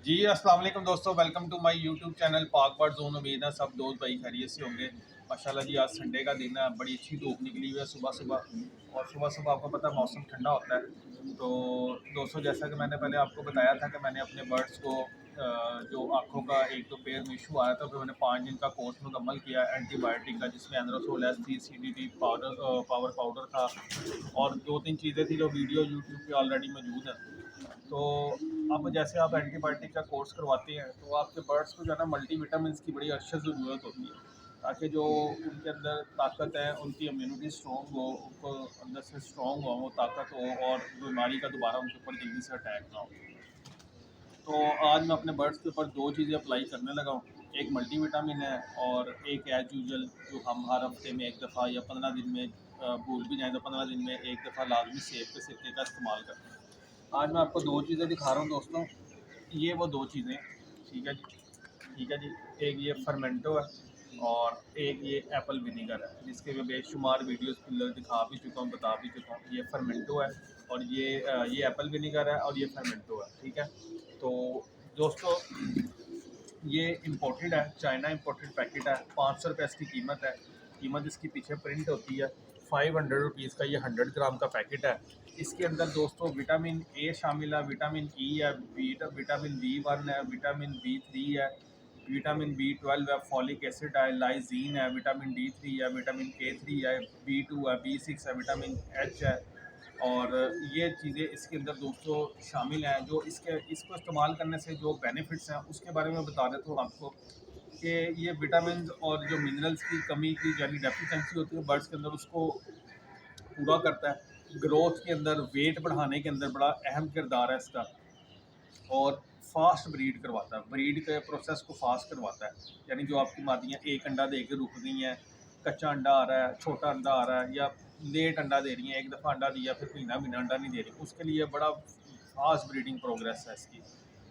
जी अस्सलाम वालेकुम दोस्तों, welcome to my YouTube channel Pak bird zone. उम्मीद है सब दोस्त भाई खैरियत से होंगे। माशाल्लाह जी, आज संडे का दिन है, बड़ी अच्छी धूप निकली हुई है सुबह सुबह। और सुबह सुबह आपको पता है मौसम ठंडा होता है। तो दोस्तों, जैसा कि मैंने पहले आपको बताया था कि मैंने अपने बर्ड्स को जो आँखों का एक तो पेयर में इशू आया था, फिर मैंने 5 दिन का कोर्स मुकम्मल किया एंटीबायोटिक का, जिसमें एंड्रोसोल एस थी, CDT पावर पाउडर था और 2-3 चीज़ें थी जो वीडियो यूट्यूब पे ऑलरेडी मौजूद हैं। तो अब जैसे आप एंटीबायोटिक का कोर्स करवाते हैं तो आपके बर्ड्स को जो है ना मल्टीविटामिन की बड़ी अच्छी ज़रूरत होती है, ताकि जो उनके अंदर ताकत है, उनकी इम्यूनिटी स्ट्रॉन्ग हो, उनको अंदर से स्ट्रॉन्ग हो, वो ताकत हो और बीमारी का दोबारा उनके ऊपर जल्दी से अटैक ना हो। तो आज मैं अपने बर्ड्स के ऊपर 2 चीज़ें अप्लाई करने लगा हूँ। एक मल्टीविटामिन है और एक एज यूजुअल जो हम हर हफ्ते में एक दफ़ा या 15 दिन में भूल भी जाएँ तो 15 दिन में एक दफ़ा लाजमी सेब के सिरके का इस्तेमाल करते हैं। आज मैं आपको 2 चीज़ें दिखा रहा हूँ दोस्तों। ये वो 2 चीज़ें, ठीक है जी, ठीक है जी। एक ये फर्मेंटो है और एक ये एप्पल विनीगर है, जिसके मैं बेशुमार वीडियोस दिखा भी चुका हूँ, बता भी चुका हूँ। ये फर्मेंटो है और ये एप्पल विनीगर है और ये फर्मेंटो है, ठीक है। तो दोस्तों, ये इम्पोर्टेड है, चाइना इम्पोर्टेड पैकेट है। 500 रुपये इसकी कीमत है। कीमत इसकी पीछे प्रिंट होती है। 500 रुपीज़ का ये 100 ग्राम का पैकेट है। इसके अंदर दोस्तों विटामिन ए शामिल है, विटामिन ई है, विटामिन B1 है, विटामिन B3 है, विटामिन B12 है, फॉलिक एसिड है, लाइजीन है, विटामिन D3 है, विटामिन K3 है, B2 है, B6 है, विटामिन H है। और ये चीज़ें इसके अंदर दोस्तों शामिल हैं। जो इसको इस्तेमाल करने से जो बेनिफिट्स हैं उसके बारे में बता देता हूँ आपको, कि ये विटामिन और जो मिनरल्स की कमी की यानी डेफिशिएंसी होती है बर्ड्स के अंदर, उसको पूरा करता है। ग्रोथ के अंदर, वेट बढ़ाने के अंदर बड़ा अहम किरदार है इसका। और फास्ट ब्रीड करवाता है, ब्रीड के प्रोसेस को फास्ट करवाता है। यानी जो आपकी मादियाँ एक अंडा दे के रुक गई हैं, कच्चा अंडा आ रहा है, छोटा अंडा आ रहा है, या लेट अंडा दे रही हैं, एक दफ़ा अंडा दिया फिर महीना महीना अंडा नहीं दे रही, उसके लिए बड़ा फास्ट ब्रीडिंग प्रोग्रेस है इसकी।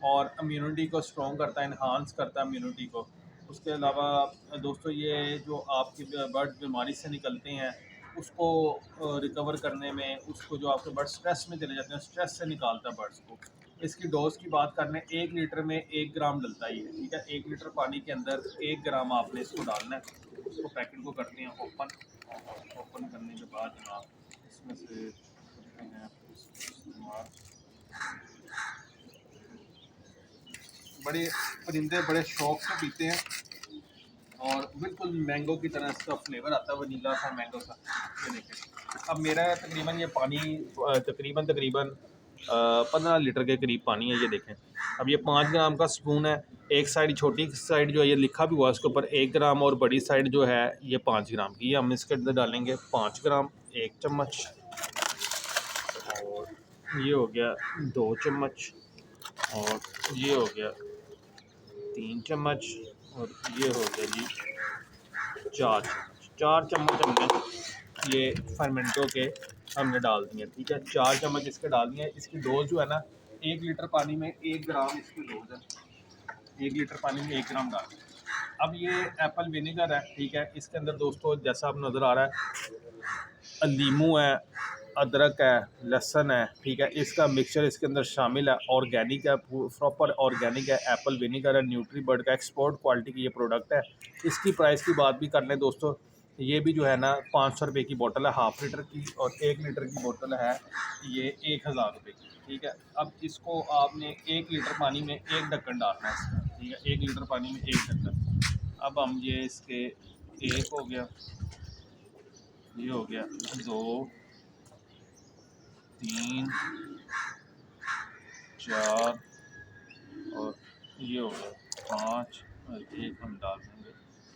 और इम्यूनिटी को स्ट्रॉन्ग करता है, इन्हांस करता है इम्यूनिटी को। उसके अलावा दोस्तों, ये जो आपके बर्ड बीमारी से निकलते हैं उसको रिकवर करने में, उसको जो आपके बर्ड स्ट्रेस में चले जाते हैं, स्ट्रेस से निकालता है बर्ड्स को। इसकी डोज की बात करने, 1 लीटर में 1 ग्राम डलता ही है, ठीक है। 1 लीटर पानी के अंदर 1 ग्राम आपने इसको डालना है। इसको पैकेट को करते हैं ओपन। ओपन करने के बाद जनाब इसमें से करते हैं इस्तेमाल। बड़े परिंदे बड़े शौक से पीते हैं और बिल्कुल मैंगो की तरह इसका फ्लेवर आता है, वनीला सा, मैंगो सा। ये देखें, अब मेरा तकरीबन ये पानी तकरीबन 15 लीटर के करीब पानी है, ये देखें। अब ये 5 ग्राम का स्पून है। एक साइड, छोटी साइड जो है, ये लिखा भी हुआ है उसके ऊपर 1 ग्राम, और बड़ी साइड जो है ये 5 ग्राम की। हम इसके अंदर डालेंगे 5 ग्राम, 1 चम्मच, और ये हो गया 2 चम्मच, और ये हो गया 3 चम्मच, और ये हो गया जी 4 चम्मच। 4 चम्मच हमने ये फर्मेंटो के हमने डाल दिए, ठीक है। 4 चम्मच इसके डाल दिए। इसकी डोज जो है ना, 1 लीटर पानी में 1 ग्राम इसकी डोज है। 1 लीटर पानी में 1 ग्राम डाल। अब ये एप्पल विनेगर है, ठीक है। इसके अंदर दोस्तों जैसा आप नज़र आ रहा है, नींबू है, अदरक है, लहसुन है, ठीक है। इसका मिक्सचर इसके अंदर शामिल है। ऑर्गेनिक है, प्रॉपर ऑर्गेनिक है। एप्पल विनेगर है, न्यूट्री बर्ड का एक्सपोर्ट क्वालिटी की ये प्रोडक्ट है। इसकी प्राइस की बात भी कर लें दोस्तों, ये भी जो है ना 500 रुपये की बोतल है, हाफ़ लीटर की, और 1 लीटर की बोतल है ये 1000 रुपये की, ठीक है। अब इसको आपने 1 लीटर पानी में 1 ढक्कन डालना है इसका, ठीक है। 1 लीटर पानी में 1 ढक्कन। अब हम ये इसके 1 हो गया, ये हो गया 2, 3, 4, और ये हो गया 5, और एक हम डाल देंगे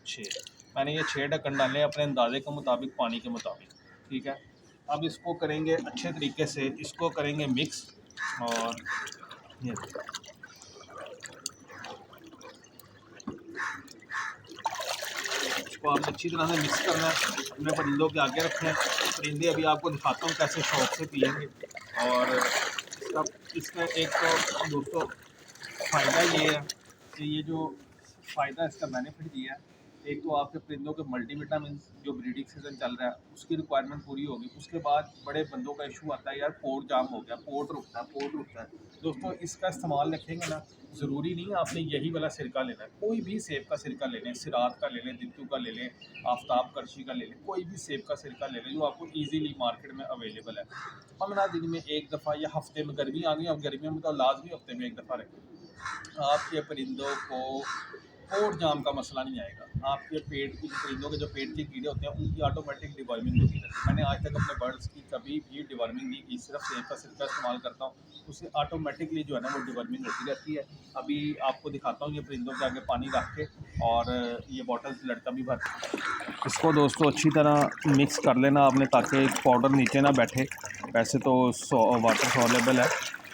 6। मैंने ये 6 ढक्कन डाले अपने अंदाजे के मुताबिक, पानी के मुताबिक, ठीक है। अब इसको करेंगे अच्छे तरीके से, इसको करेंगे मिक्स। और ये इसको आप अच्छी तरह से मिक्स करना है, अपने परिंदों के आगे रखना है। परिंदे अभी आपको दिखाता हूँ कैसे शौक से पिएंगे। और इसका एक तो दोस्तों फ़ायदा ये है कि ये जो फ़ायदा इसका बेनिफिट ये है, एक तो आपके परिंदों के मल्टीविटामिन जो ब्रीडिंग सीजन चल रहा है उसकी रिक्वायरमेंट पूरी होगी। उसके बाद बड़े बंदों का इशू आता है यार, पोर्ट जाम हो गया, पोर्ट रुकता है। दोस्तों इसका इस्तेमाल रखेंगे ना, ज़रूरी नहीं है आपने यही वाला सिरका लेना है, कोई भी सेब का सिरका ले लें, सिरात का ले लें, दित्तू का ले लें, आफ्ताब करशी का ले लें, कोई भी सेब का सिरका ले लें जो आपको ईजीली मार्केट में अवेलेबल है। 15 दिन में एक दफ़ा या हफ्ते में, गर्मी आ गई, अब गर्मियों में तो लाजमी हफ्ते में एक दफ़ा रखें। आपके परिंदों को पोर्ट जाम का मसला नहीं आएगा। आपके पेट की, परिंदों के जो पेट के कीड़े होते हैं उनकी ऑटोमेटिक डिवर्मिंग होती रहती है। मैंने आज तक अपने बर्ड्स की कभी भी डिवर्मिंग नहीं की, सिर्फ सेब का सिरका इस्तेमाल करता हूँ, उससे ऑटोमेटिकली जो है ना वो डिवर्मिंग होती रहती है। अभी आपको दिखाता हूँ ये परिंदों के आगे पानी रख के, और ये बॉटल्स लड़का भी भर, इसको दोस्तों अच्छी तरह मिक्स कर लेना आपने ताकि पाउडर नीचे ना बैठे। वैसे तो वाटर सॉलेबल है,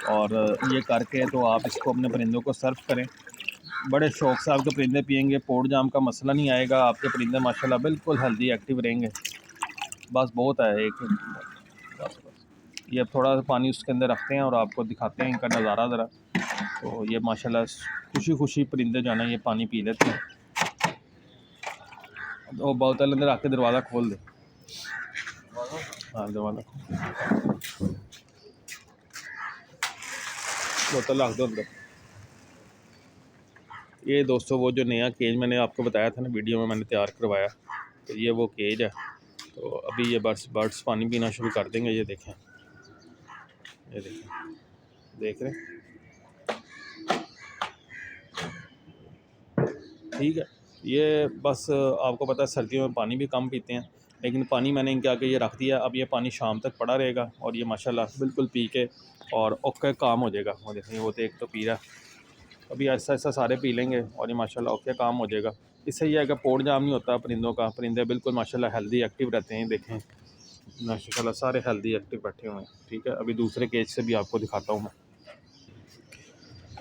और ये करके तो आप इसको अपने परिंदों को सर्व करें। बड़े शौक़ से आपके परिंदे पियेंगे, पोर्ट जाम का मसला नहीं आएगा, आपके परिंदे माशाल्लाह बिल्कुल हेल्दी एक्टिव रहेंगे। बस बहुत है एक, बस ये अब थोड़ा सा पानी उसके अंदर रखते हैं और आपको दिखाते हैं इनका नज़ारा ज़रा। तो ये माशाल्लाह खुशी खुशी परिंदे जो है ना ये पानी पी लेते हैं। वो बोतल अंदर आके दरवाज़ा खोल दे, हाँ दरवाज़ा बोतल रख दो अंदर। ये दोस्तों वो जो नया केज मैंने आपको बताया था ना, वीडियो में मैंने तैयार करवाया, तो ये वो केज है। तो अभी ये बर्ड्स पानी पीना शुरू कर देंगे। ये देखें, ये देखें, देख रहे हैं, ठीक है। ये बस आपको पता है सर्दियों में पानी भी कम पीते हैं, लेकिन पानी मैंने इनके आगे ये रख दिया। अब ये पानी शाम तक पड़ा रहेगा और ये माशाल्लाह बिल्कुल पी के और ओके काम हो जाएगा। वो देखें, वो तो एक तो पी रहा, अभी ऐसा ऐसा सारे पी लेंगे और ये माशाल्लाह ओके काम हो जाएगा। इससे यह है कि पोर्ट जाम नहीं होता परिंदों का, परिंदे बिल्कुल माशाल्लाह हेल्दी एक्टिव रहते हैं। देखें माशाल्लाह सारे हेल्दी एक्टिव बैठे हुए हैं, ठीक है। अभी दूसरे केज से भी आपको दिखाता हूँ मैं।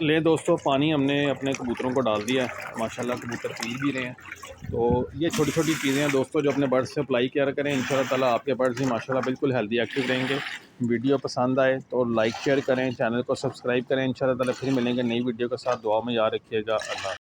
ले दोस्तों, पानी हमने अपने कबूतरों को डाल दिया है, माशाल्लाह कबूतर पी भी रहे हैं। तो ये छोटी छोटी चीज़ें हैं दोस्तों जो अपने बर्ड्स से अप्लाई किया करें, इंशाल्लाह ताला आपके बर्ड्स भी माशाल्लाह बिल्कुल हेल्दी एक्टिव रहेंगे। वीडियो पसंद आए तो लाइक शेयर करें, चैनल को सब्सक्राइब करें। इंशाल्लाह ताला फिर मिलेंगे नई वीडियो के साथ। दुआ में याद रखिएगा। अल्लाह।